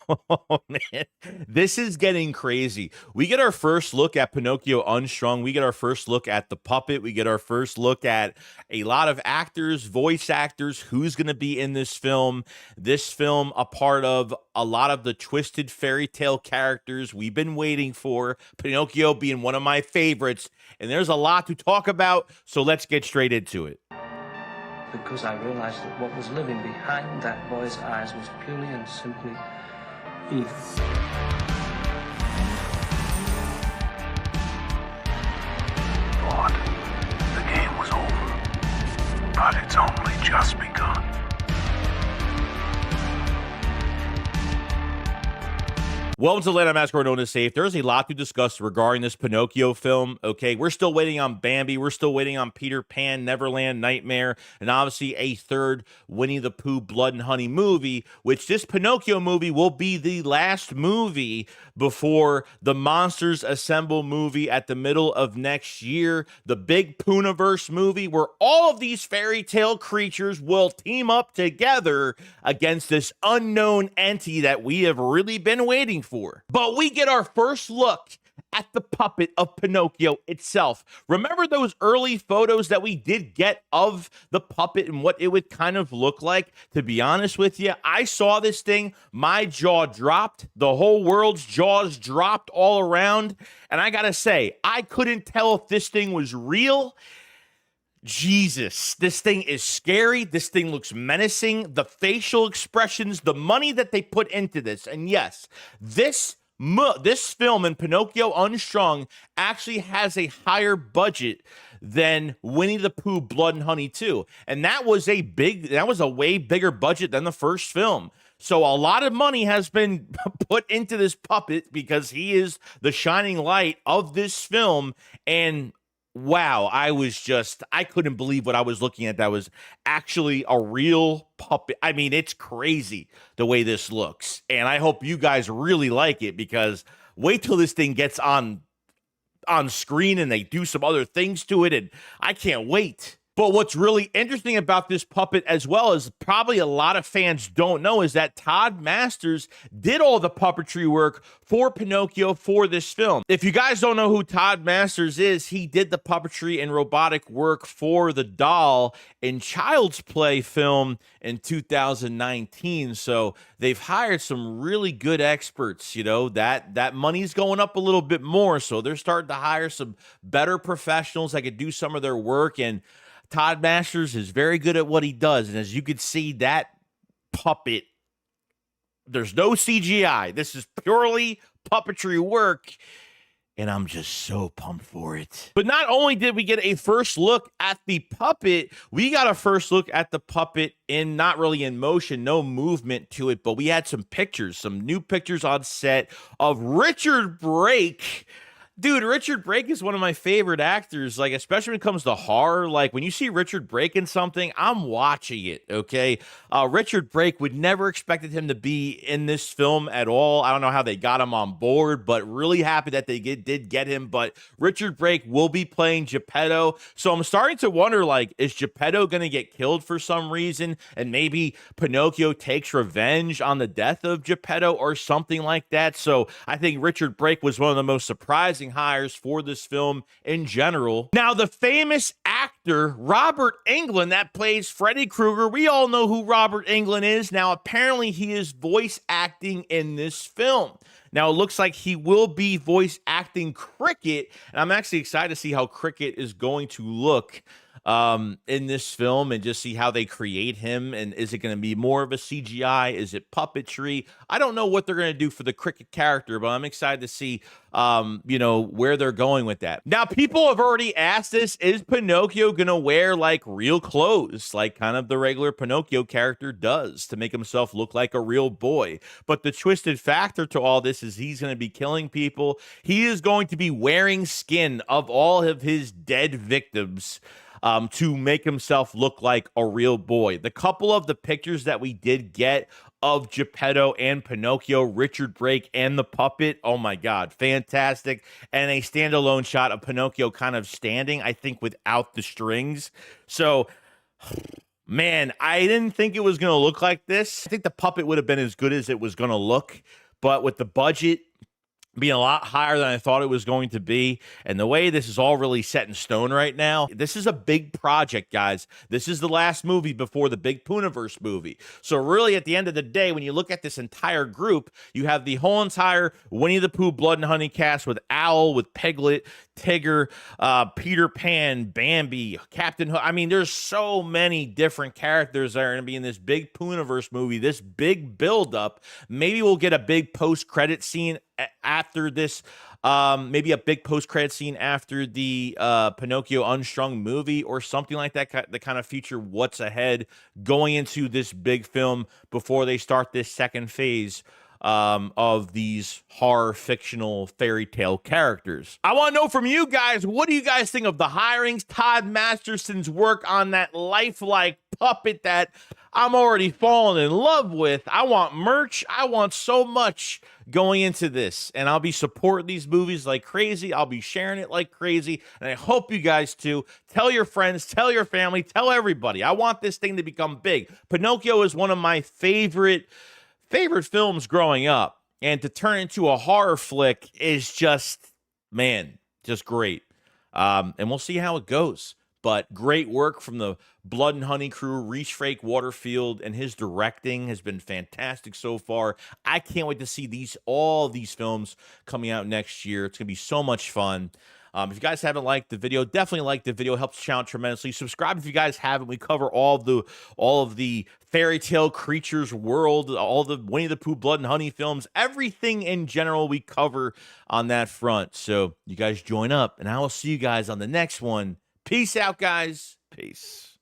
Oh man, this is getting crazy. We get our first look at Pinocchio Unstrung. We get our first look at the puppet. We get our first look at a lot of actors, voice actors, who's going to be in this film. This film, a part of a lot of the twisted fairy tale characters we've been waiting for. Pinocchio being one of my favorites. And there's a lot to talk about, so let's get straight into it. Because I realized that what was living behind that boy's eyes was purely and simply evil. Thought the game was over, but it's only just begun. Welcome to Land of Massacre, known as Safe. There's a lot to discuss regarding this Pinocchio film, okay? We're still waiting on Bambi. We're still waiting on Peter Pan, Neverland, Nightmare, and obviously a third Winnie the Pooh, Blood and Honey movie, which this Pinocchio movie will be the last movie before the Monsters Assemble movie at the middle of next year, the big Poohniverse movie where all of these fairy tale creatures will team up together against this unknown entity that we have really been waiting for. But we get our first look at the puppet of Pinocchio itself. Remember those early photos that we did get of the puppet and what it would kind of look like? To be honest with you, I saw this thing, my jaw dropped, the whole world's jaws dropped all around, and I gotta say, I couldn't tell if this thing was real. Jesus, this thing is scary. This thing looks menacing. The facial expressions, the money that they put into this. And yes, this film in Pinocchio Unstrung actually has a higher budget than Winnie the Pooh, Blood and Honey 2. And that was a way bigger budget than the first film. So a lot of money has been put into this puppet because he is the shining light of this film. And wow, I couldn't believe what I was looking at. That was actually a real puppet. I mean, it's crazy the way this looks. And I hope you guys really like it, because wait till this thing gets on screen and they do some other things to it, and I can't wait. But what's really interesting about this puppet, as well as probably a lot of fans don't know, is that Todd Masters did all the puppetry work for Pinocchio for this film. If you guys don't know who Todd Masters is, he did the puppetry and robotic work for the doll in Child's Play film in 2019. So they've hired some really good experts. You know, that money's going up a little bit more. So they're starting to hire some better professionals that could do some of their work. And Todd Masters is very good at what he does. And as you can see, that puppet, there's no CGI. This is purely puppetry work. And I'm just so pumped for it. But not only did we get a first look at the puppet, we got a first look at the puppet in not really in motion, no movement to it, but we had some pictures, some new pictures on set of Richard Brake. Dude, Richard Brake is one of my favorite actors, like, especially when it comes to horror. Like, when you see Richard Brake in something, I'm watching it, okay? Richard Brake, would never expected him to be in this film at all. I don't know how they got him on board, but really happy that they did get him. But Richard Brake will be playing Geppetto. So I'm starting to wonder, like, is Geppetto going to get killed for some reason? And maybe Pinocchio takes revenge on the death of Geppetto or something like that. So I think Richard Brake was one of the most surprising hires for this film in general. Now, the famous actor Robert Englund that plays Freddy Krueger, we all know who Robert Englund is. Now, apparently he is voice acting in this film. Now, it looks like he will be voice acting Cricket, and I'm actually excited to see how Cricket is going to look in this film, and just see how they create him. And is it going to be more of a CGI? Is it puppetry? I don't know what they're going to do for the Cricket character, but I'm excited to see where they're going with that. Now, people have already asked this, is Pinocchio going to wear like real clothes, like kind of the regular Pinocchio character does, to make himself look like a real boy? But the twisted factor to all this is he's going to be killing people. He is going to be wearing skin of all of his dead victims to make himself look like a real boy. The couple of the pictures that we did get of Geppetto and Pinocchio, Richard Brake and the puppet, oh my God, fantastic. And a standalone shot of Pinocchio kind of standing, I think, without the strings. So Man, I didn't think it was going to look like this. I think the puppet would have been as good as it was going to look, but with the budget being a lot higher than I thought it was going to be, and the way this is all really set in stone right now, this is a big project, guys. This is the last movie before the big Pooniverse movie. So really, at the end of the day, when you look at this entire group, you have the whole entire Winnie the Pooh Blood and Honey cast with Owl, with Piglet, Tigger, Peter Pan, Bambi, Captain Hook. I mean, there's so many different characters that are going to be in this big Pooniverse movie, this big buildup. Maybe we'll get a big post-credit scene after this, maybe a big post-credit scene after the Pinocchio Unstrung movie or something like that, that kind of feature what's ahead going into this big film before they start this second phase of these horror fictional fairy tale characters. I want to know from you guys, what do you guys think of the hirings, Todd Masterson's work on that lifelike puppet that I'm already falling in love with? I want merch. I want so much going into this, and I'll be supporting these movies like crazy. I'll be sharing it like crazy, and I hope you guys too. Tell your friends, tell your family, tell everybody. I want this thing to become big. Pinocchio is one of my favorite films growing up, and to turn into a horror flick is just, man, just great. And we'll see how it goes. But great work from the Blood and Honey crew. Reese Frake Waterfield and his directing has been fantastic so far. I can't wait to see all these films coming out next year. It's going to be so much fun. If you guys haven't liked the video, definitely like the video. It helps the channel tremendously. Subscribe if you guys haven't. We cover all of the fairy tale creatures world, all the Winnie the Pooh Blood and Honey films, everything in general we cover on that front. So you guys join up, and I will see you guys on the next one. Peace out, guys. Peace.